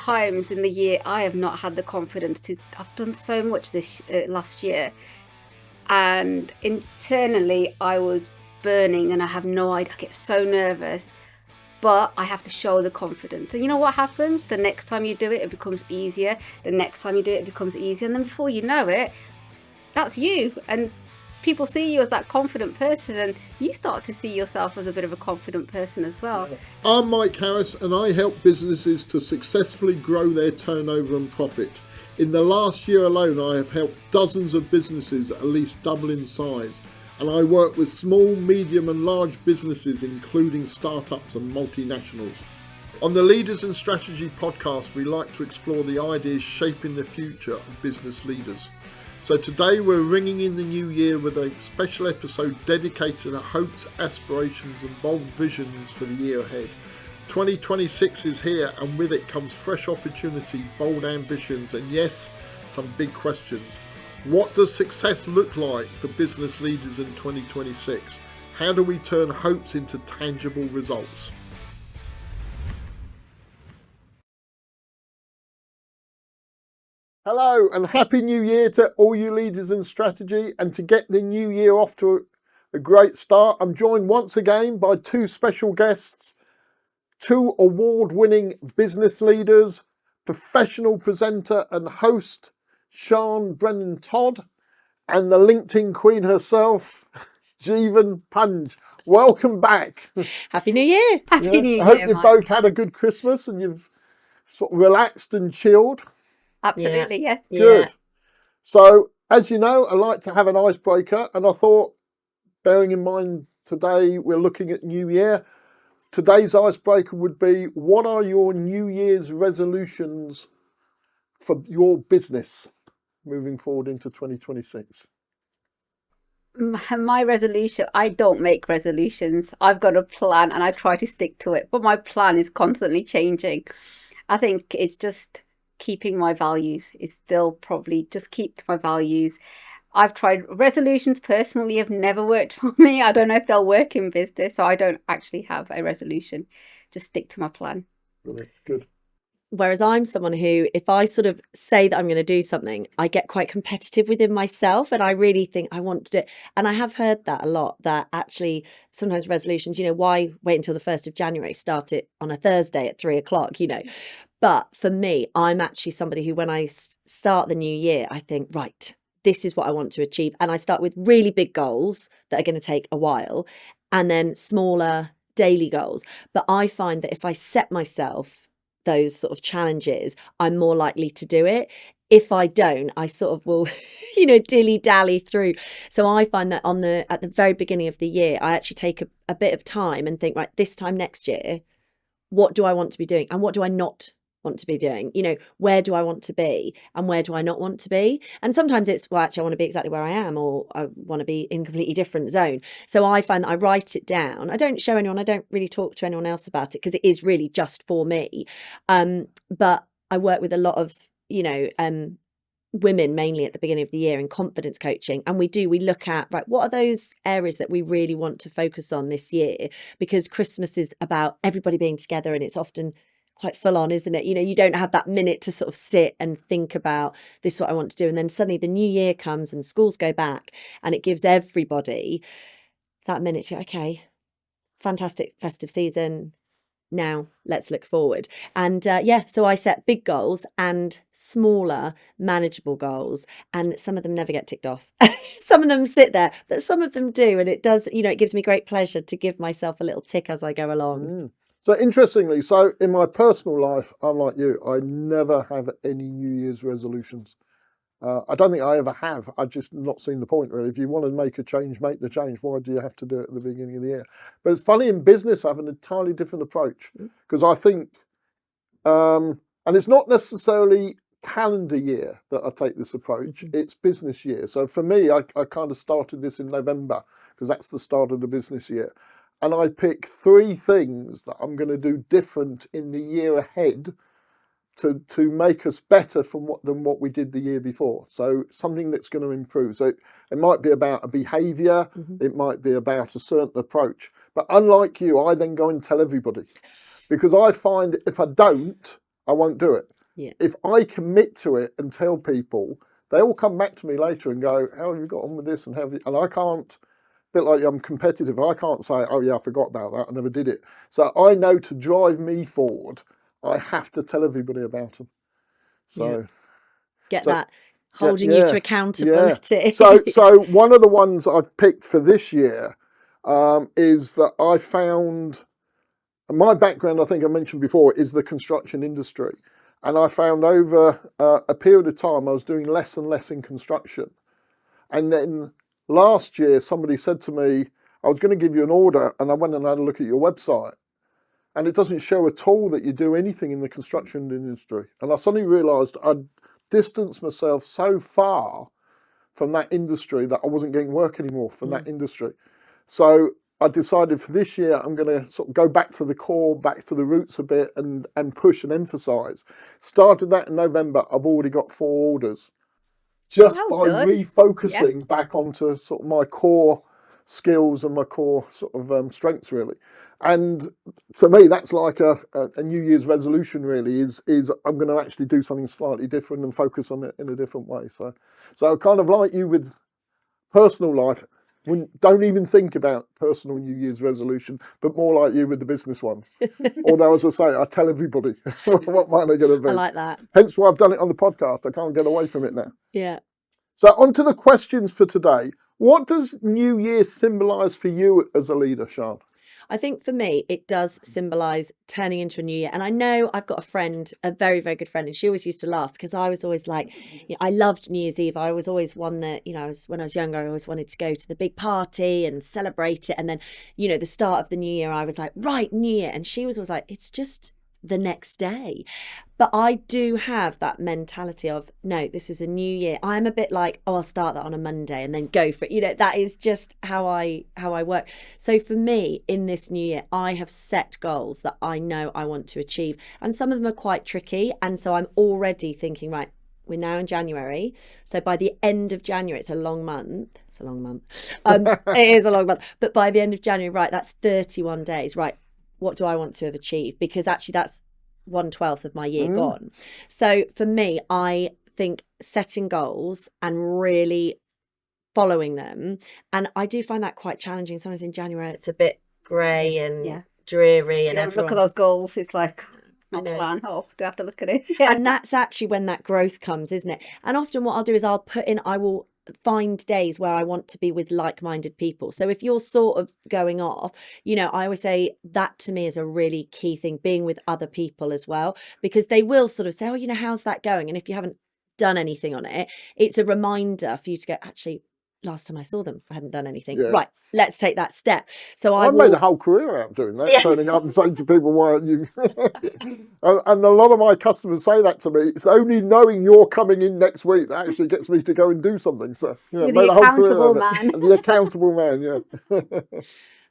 times in the year I have not had the confidence to. I've done so much this last year, and internally I was burning, and I have no idea. I get so nervous, but I have to show the confidence. And you know what happens? The next time you do it, it becomes easier. The next time you do it, it becomes easier, and then before you know it, that's you. And people see you as that confident person, and you start to see yourself as a bit of a confident person as well. I'm Mike Harris, and I help businesses to successfully grow their turnover and profit. In the last year alone, I have helped dozens of businesses at least double in size, and I work with small, medium and large businesses, including startups and multinationals. On the Leaders and Strategy podcast, we like to explore the ideas shaping the future of business leaders. So today we're ringing in the new year with a special episode dedicated to hopes, aspirations and bold visions for the year ahead. 2026 is here, and with it comes fresh opportunity, bold ambitions and yes, some big questions. What does success look like for business leaders in 2026? How do we turn hopes into tangible results? Hello and Happy New Year to all you leaders in strategy. And to get the new year off to a great start, I'm joined once again by two special guests, two award-winning business leaders, professional presenter and host, Sian Brennan-Todd, and the LinkedIn queen herself, Jeevan Punj. Welcome back. Happy New Year. Happy New Year, I hope you've Mike. both had a good Christmas and you've sort of relaxed and chilled. Absolutely, yes. Good. So, as you know, I like to have an icebreaker, and I thought, bearing in mind today we're looking at New Year, today's icebreaker would be, what are your New Year's resolutions for your business moving forward into 2026? My resolution, I don't make resolutions. I've got a plan and I try to stick to it, but my plan is constantly changing. I think it's just keeping my values is still probably just keep to my values. I've tried resolutions personally, have never worked for me. I don't know if they'll work in business, so I don't actually have a resolution. Just stick to my plan. Really good. Whereas I'm someone who, if I sort of say that I'm going to do something, I get quite competitive within myself, and I really think I want to do it. And I have heard that a lot, that actually sometimes resolutions, why wait until the 1st of January, start it on a Thursday at 3:00, But for me, I'm actually somebody who, when I start the new year, I think, right, this is what I want to achieve. And I start with really big goals that are going to take a while, and then smaller daily goals. But I find that if I set myself those sort of challenges, I'm more likely to do it. If I don't, I sort of will, dilly-dally through. So I find that at the very beginning of the year, I actually take a bit of time and think, right, this time next year, what do I want to be doing? And what do I not want to be doing? Where do I want to be and where do I not want to be? And sometimes it's, well, actually I want to be exactly where I am, or I want to be in a completely different zone. So I find that I write it down. I don't show anyone, I don't really talk to anyone else about it because it is really just for me. But I work with a lot of women, mainly at the beginning of the year, in confidence coaching, and we look at, right, what are those areas that we really want to focus on this year? Because Christmas is about everybody being together, and it's often quite full on, isn't it? You don't have that minute to sort of sit and think about, this is what I want to do. And then suddenly the new year comes and schools go back, and it gives everybody that minute to, okay, fantastic festive season. Now let's look forward. And so I set big goals and smaller, manageable goals. And some of them never get ticked off. Some of them sit there, but some of them do. And it does, it gives me great pleasure to give myself a little tick as I go along. So interestingly, in my personal life, I'm like you, I never have any New Year's resolutions. I don't think I ever have. I've just not seen the point, really. If you want to make a change, make the change. Why do you have to do it at the beginning of the year? But it's funny, in business, I have an entirely different approach, because I think, and it's not necessarily calendar year that I take this approach, it's business year. So for me, I kind of started this in November, because that's the start of the business year. And I pick 3 things that I'm going to do different in the year ahead to make us better than what we did the year before. So something that's going to improve. So it might be about a behaviour, it might be about a certain approach. But unlike you, I then go and tell everybody, because I find if I don't, I won't do it. Yeah. if I commit to it and tell people, they all come back to me later and go, how have you got on with this, and how have you, and I can't, a bit like I'm competitive, I can't say, oh yeah, I forgot about that, I never did it. So I know to drive me forward, I have to tell everybody about them. So Get so that holding you to yeah. accountability. So one of the ones I've picked for this year is that I found, my background, I think I mentioned before, is the construction industry. And I found over a period of time I was doing less and less in construction. And then last year somebody said to me, I was going to give you an order, and I went and had a look at your website. And it doesn't show at all that you do anything in the construction industry. And I suddenly realised I'd distanced myself so far from that industry that I wasn't getting work anymore from that industry. So I decided for this year I'm going to sort of go back to the core, back to the roots a bit, and push and emphasise. Started that in November. I've already got 4 orders just Well by done. refocusing back onto sort of my core skills and my core sort of strengths, really. And to me, that's like a New Year's resolution, really, is I'm going to actually do something slightly different and focus on it in a different way. So kind of like you with personal life, don't even think about personal New Year's resolution, but more like you with the business ones. Although, as I say, I tell everybody what mine are going to be. I like that. Hence why I've done it on the podcast. I can't get away from it now. Yeah. So on to the questions for today. What does New Year symbolise for you as a leader, Sian? I think for me, it does symbolise turning into a new year. And I know I've got a friend, a very, very good friend, and she always used to laugh because I was always like, I loved New Year's Eve. I was always one that, when I was younger, I always wanted to go to the big party and celebrate it. And then, the start of the new year, I was like, right, New Year. And she was always like, it's just the next day. But I do have that mentality of, no, this is a new year. I'm a bit like, I'll start that on a Monday and then go for it. That is just how I work. So for me, in this new year, I have set goals that I know I want to achieve. And some of them are quite tricky. And so I'm already thinking, right, we're now in January. So by the end of January, it's a long month. It's a long month. It is a long month. But by the end of January, right, that's 31 days. Right, what do I want to have achieved? Because actually that's 1/12 of my year gone. So for me, I think setting goals and really following them, and I do find that quite challenging. Sometimes in January it's a bit grey and dreary, and Look at those goals. It's like, not plan. Oh, do I have to look at it? Yeah. And that's actually when that growth comes, isn't it? And often what I'll do is I will find days where I want to be with like-minded people. So if you're sort of going off, I always say that to me is a really key thing, being with other people as well, because they will sort of say, oh, how's that going? And if you haven't done anything on it, it's a reminder for you to go, actually, last time I saw them, I hadn't done anything. Yeah. Right, let's take that step. So I made a whole career out of doing that, turning up and saying to people, why aren't you? and a lot of my customers say that to me. It's only knowing you're coming in next week that actually gets me to go and do something. So You're the accountable man. The accountable man, yeah.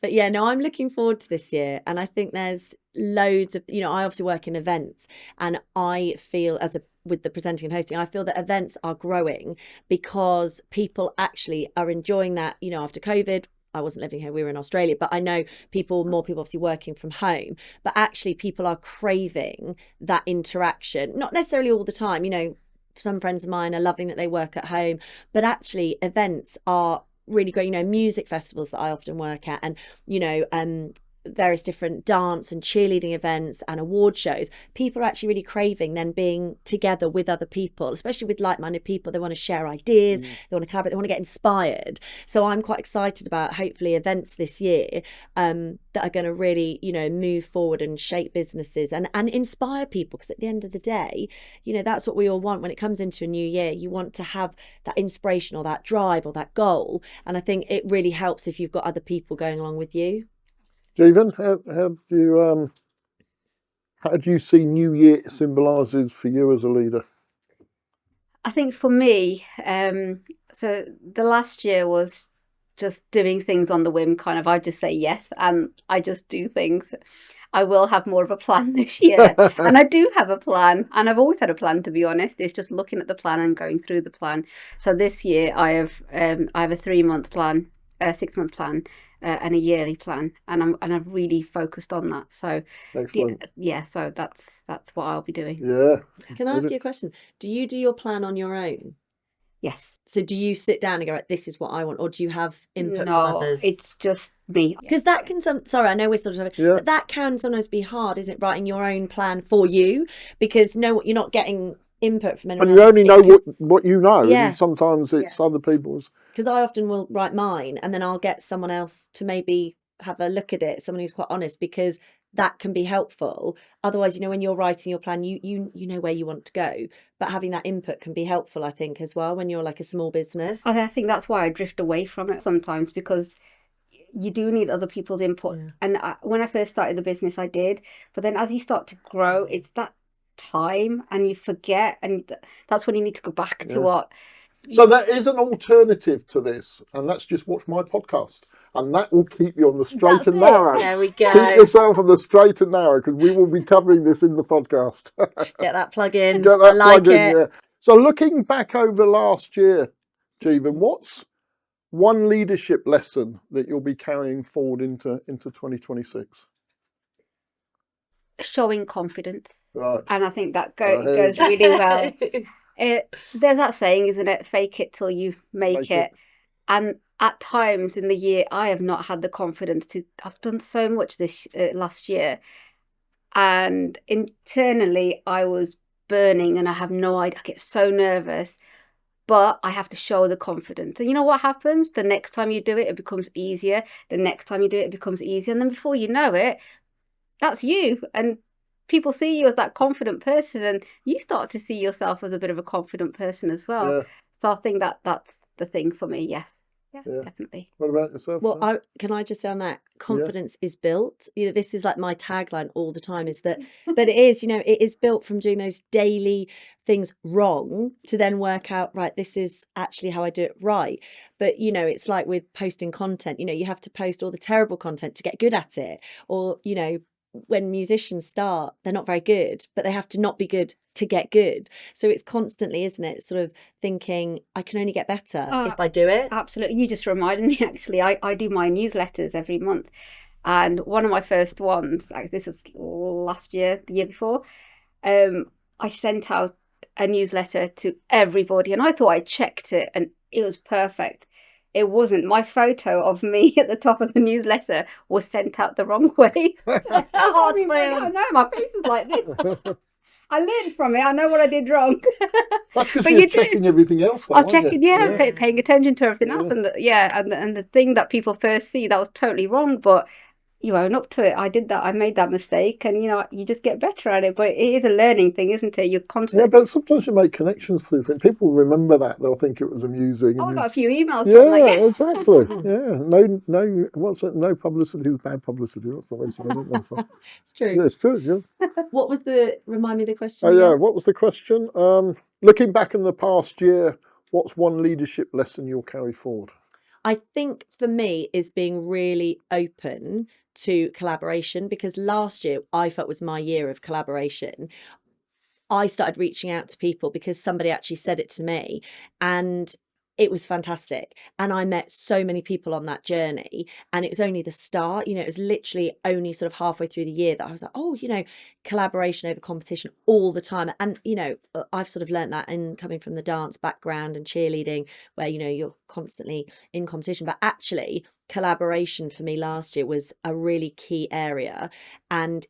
But yeah, no, I'm looking forward to this year. And I think there's loads of, I obviously work in events, and I feel with the presenting and hosting, I feel that events are growing because people actually are enjoying that, after COVID. I wasn't living here, we were in Australia, but I know more people obviously working from home, but actually people are craving that interaction, not necessarily all the time. Some friends of mine are loving that they work at home, but actually events are really great. Music festivals that I often work at, and various different dance and cheerleading events and award shows, people are actually really craving then being together with other people, especially with like-minded people. They want to share ideas, they want to collaborate, they want to get inspired. So I'm quite excited about hopefully events this year that are going to really move forward and shape businesses and inspire people, because at the end of the day, that's what we all want when it comes into a new year. You want to have that inspiration or that drive or that goal, and I think it really helps if you've got other people going along with you. Jeevan, how do you see New Year symbolises for you as a leader? I think for me, so the last year was just doing things on the whim, kind of. I just say yes and I just do things. I will have more of a plan this year. And I do have a plan, and I've always had a plan, to be honest. It's just looking at the plan and going through the plan. So this year I have a 3-month plan, a 6-month plan. and a yearly plan, and I've really focused on that. So Excellent. so that's what I'll be doing. Yeah. Can I ask you a question? Do you do your plan on your own? Yes. So do you sit down and go, right, this is what I want, or do you have input from No, others? it's just me. Because that can sorry, I know we're sort of Yeah. but that can sometimes be hard, isn't it? Writing your own plan for you, because you're not getting input from anyone And you else. only know what you know. Yeah. Sometimes it's other people's. Because I often will write mine and then I'll get someone else to maybe have a look at it, someone who's quite honest, because that can be helpful. Otherwise, when you're writing your plan, you know where you want to go, but having that input can be helpful, I think, as well, when you're like a small business. I think that's why I drift away from it sometimes, because you do need other people's input. Yeah. And when I first started the business, I did. But then as you start to grow, it's that time and you forget. And that's when you need to go back to what. So there is an alternative to this, and that's just watch my podcast. And that will keep you on the straight and narrow. There we go. Keep yourself on the straight and narrow, because we will be covering this in the podcast. Get that plug in. Get that I like plug in, it. yeah. So looking back over last year, Jeevan, what's one leadership lesson that you'll be carrying forward into 2026? Showing confidence. Right. And I think that goes really well. There's that saying, isn't it? Fake it till you make it. And at times in the year, I have not had the confidence to. I've done so much this last year, and internally I was burning, and I have no idea. I get so nervous, but I have to show the confidence. And you know what happens? The next time you do it, it becomes easier. The next time you do it, it becomes easier, and then before you know it, that's you. And people see you as that confident person, and you start to see yourself as a bit of a confident person as well. Yeah. So I think that's the thing for me. Yes. Yeah, definitely. What about yourself? Well, can I just say on that, confidence is built. This is like my tagline all the time, is that, but it is, it is built from doing those daily things wrong to then work out, right, this is actually how I do it right. But, it's like with posting content, you have to post all the terrible content to get good at it. Or, when musicians start, they're not very good, but they have to not be good to get good. So it's constantly, isn't it, sort of thinking, I can only get better if I do it. Absolutely. You just reminded me, actually, I do my newsletters every month. And one of my first ones, like this was last year, the year before, I sent out a newsletter to everybody, and I thought I checked it and it was perfect. It wasn't. My photo of me at the top of the newsletter was sent out the wrong way. I know, my face is like this. I learned from it. I know what I did wrong. That's because you're checking everything else. I was checking, paying attention to everything else. And the thing that people first see, that was totally wrong. But you own up to it. I did that. I made that mistake, and you just get better at it. But it is a learning thing, isn't it? You're constantly. Yeah, but sometimes you make connections through things. People remember that; they'll think it was amusing. I got a few emails. Yeah, exactly. Yeah, no. What's it? No publicity is bad publicity. That's what they say, isn't it? So, it's true. Yeah, it's true. Yeah. What was remind me of the question? Oh yeah, what was the question? Looking back in the past year, what's one leadership lesson you'll carry forward? I think for me is being really open to collaboration, because last year I felt was my year of collaboration. I started reaching out to people because somebody actually said it to me, and it was fantastic. And I met so many people on that journey, and it was only the start. It was literally only sort of halfway through the year that I was like, oh, collaboration over competition all the time. And, I've sort of learnt that in coming from the dance background and cheerleading, where, you're constantly in competition. But actually, collaboration for me last year was a really key area. And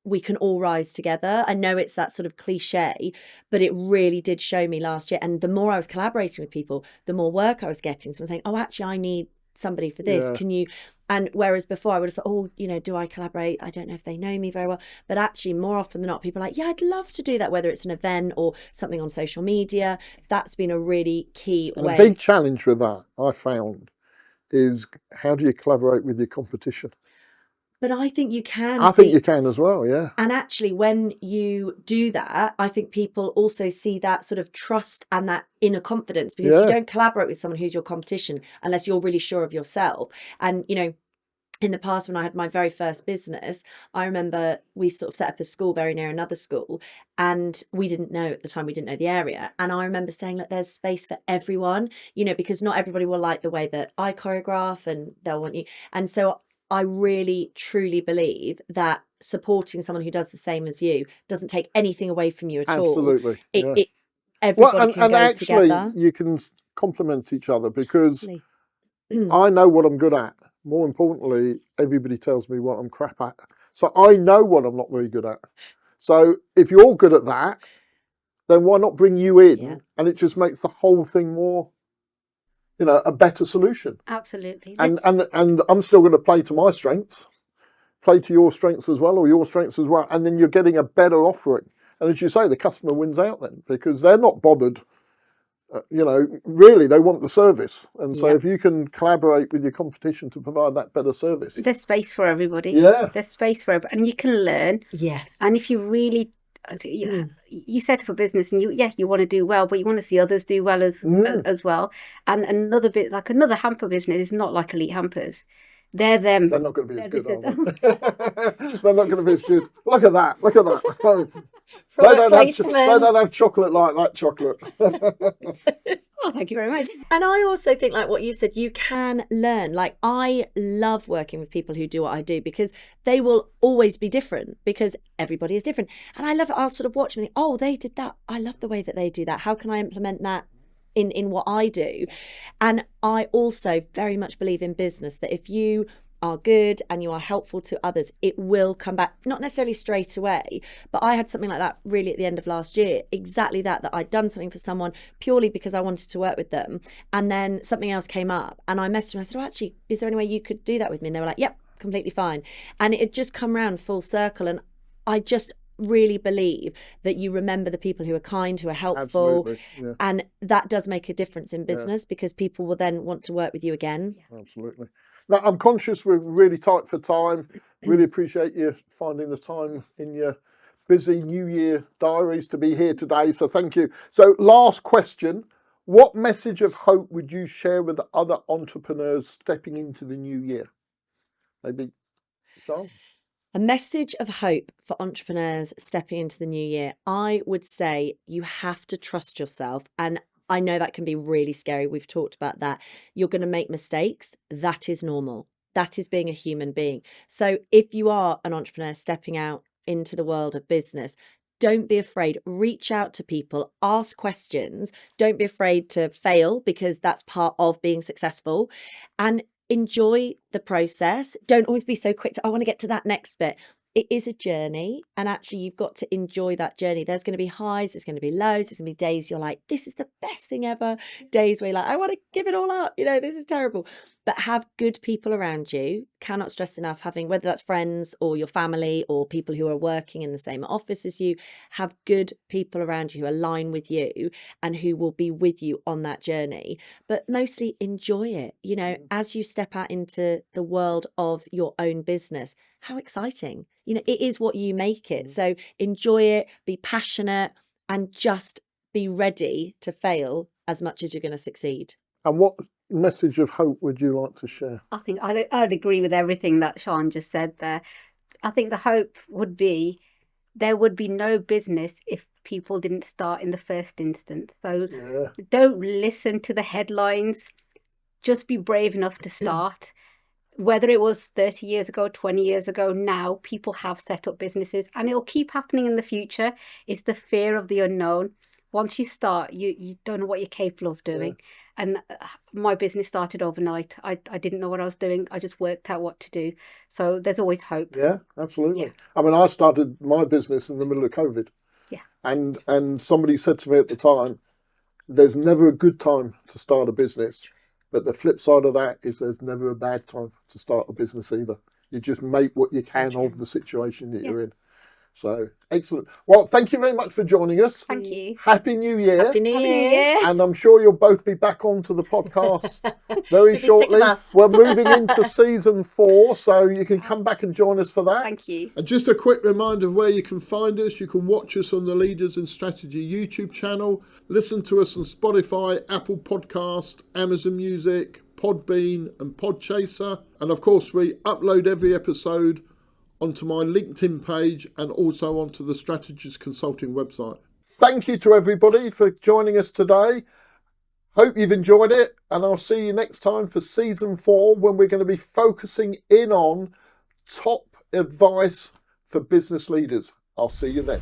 we can all rise together. I know it's that sort of cliche, but it really did show me last year. And the more I was collaborating with people, the more work I was getting. So I'm saying, oh, actually, I need somebody for this. Can you? And whereas before I would have thought, oh, do I collaborate? I don't know if they know me very well. But actually, more often than not, people are like, yeah, I'd love to do that, whether it's an event or something on social media. That's been a really key way. A big challenge with that, I found, is how do you collaborate with your competition? But I think you can. I think you can as well, yeah. And actually, when you do that, I think people also see that sort of trust and that inner confidence, because you don't collaborate with someone who's your competition unless you're really sure of yourself. And, in the past, when I had my very first business, I remember we sort of set up a school very near another school, and we didn't know at the time, we didn't know the area. And I remember saying, look, there's space for everyone, you know, because not everybody will like the way that I choreograph, and they'll want you. And so I really, truly believe that supporting someone who does the same as you doesn't take anything away from you at Absolutely. all. Yeah. Everybody can and go actually, together. you can complement each other, because Absolutely. I know what I'm good at. More importantly, everybody tells me what I'm crap at. So I know what I'm not very good at. So if you're good at that, then why not bring you in? Yeah. And it just makes the whole thing more, you know, a better solution. Absolutely. And I'm still going to play to my strengths, play to your strengths as well, or your strengths as well. And then you're getting a better offering. And as you say, the customer wins out then, because they're not bothered. You know, really, they want the service. And so if you can collaborate with your competition to provide that better service. There's space for everybody. Yeah. There's space for everybody. And you can learn. Yes. And if you really, you set up a business and you want to do well, but you want to see others do well as well. And another bit, like another hamper business is not like Elite Hampers. They're them. They're not going to be as good, are they? They're not going to be as good. Look at that. Look at that. They don't have chocolate like that chocolate. Oh, thank you very much. And I also think, like what you said, you can learn. Like, I love working with people who do what I do, because they will always be different, because everybody is different. And I love it. I'll sort of watch them and think, oh, they did that. I love the way that they do that. How can I implement that in what I do? And I also very much believe in business that if you are good and you are helpful to others, it will come back, not necessarily straight away, but I had something like that really at the end of last year, exactly that I'd done something for someone purely because I wanted to work with them, and then something else came up, and I messaged them, I said, oh, actually, is there any way you could do that with me? And they were like, yep, completely fine. And it had just come around full circle. And I just really believe that you remember the people who are kind, who are helpful. Yeah. And that does make a difference in business, because people will then want to work with you again. Absolutely. Now, I'm conscious we're really tight for time. Really appreciate you finding the time in your busy New Year diaries to be here today. So thank you. So last question, what message of hope would you share with the other entrepreneurs stepping into the new year? Maybe, Sian? A message of hope for entrepreneurs stepping into the new year. I would say you have to trust yourself. And I know that can be really scary. We've talked about that. You're going to make mistakes. That is normal. That is being a human being. So if you are an entrepreneur stepping out into the world of business, don't be afraid. Reach out to people, ask questions. Don't be afraid to fail, because that's part of being successful. And enjoy the process. Don't always be so quick to, I want to get to that next bit. It is a journey, and actually you've got to enjoy that journey. There's going to be highs, there's going to be lows, there's going to be days you're like, this is the best thing ever. Days where you're like, I want to give it all up, this is terrible. But have good people around you. Cannot stress enough having, whether that's friends or your family or people who are working in the same office as you, have good people around you who align with you and who will be with you on that journey. But mostly enjoy it. As you step out into the world of your own business, how exciting. It is what you make it. So enjoy it, be passionate, and just be ready to fail as much as you're going to succeed. And what message of hope would you like to share? I think I'd agree with everything that Sian just said there. I think the hope would be there would be no business if people didn't start in the first instance. So don't listen to the headlines. Just be brave enough to start. Whether it was 30 years ago, 20 years ago, now people have set up businesses, and it'll keep happening in the future. It's the fear of the unknown. Once you start, you don't know what you're capable of doing. And my business started overnight. I didn't know what I was doing. I just worked out what to do. So there's always hope. Yeah, absolutely. Yeah. I mean, I started my business in the middle of COVID. Yeah. And somebody said to me at the time, there's never a good time to start a business. But the flip side of that is there's never a bad time to start a business either. You just make what you can of the situation that you're in. So, excellent. Well, thank you very much for joining us. Thank you. Happy New Year. Happy New Year. And I'm sure you'll both be back onto the podcast very You'll be shortly. sick of us. We're moving into season 4, so you can come back and join us for that. Thank you. And just a quick reminder of where you can find us. You can watch us on the Leaders in Strategy YouTube channel, listen to us on Spotify, Apple Podcast, Amazon Music, Podbean and Podchaser. And of course, we upload every episode onto my LinkedIn page and also onto the Strategist Consulting website. Thank you to everybody for joining us today. Hope you've enjoyed it, and I'll see you next time for season 4, when we're going to be focusing in on top advice for business leaders. I'll see you then.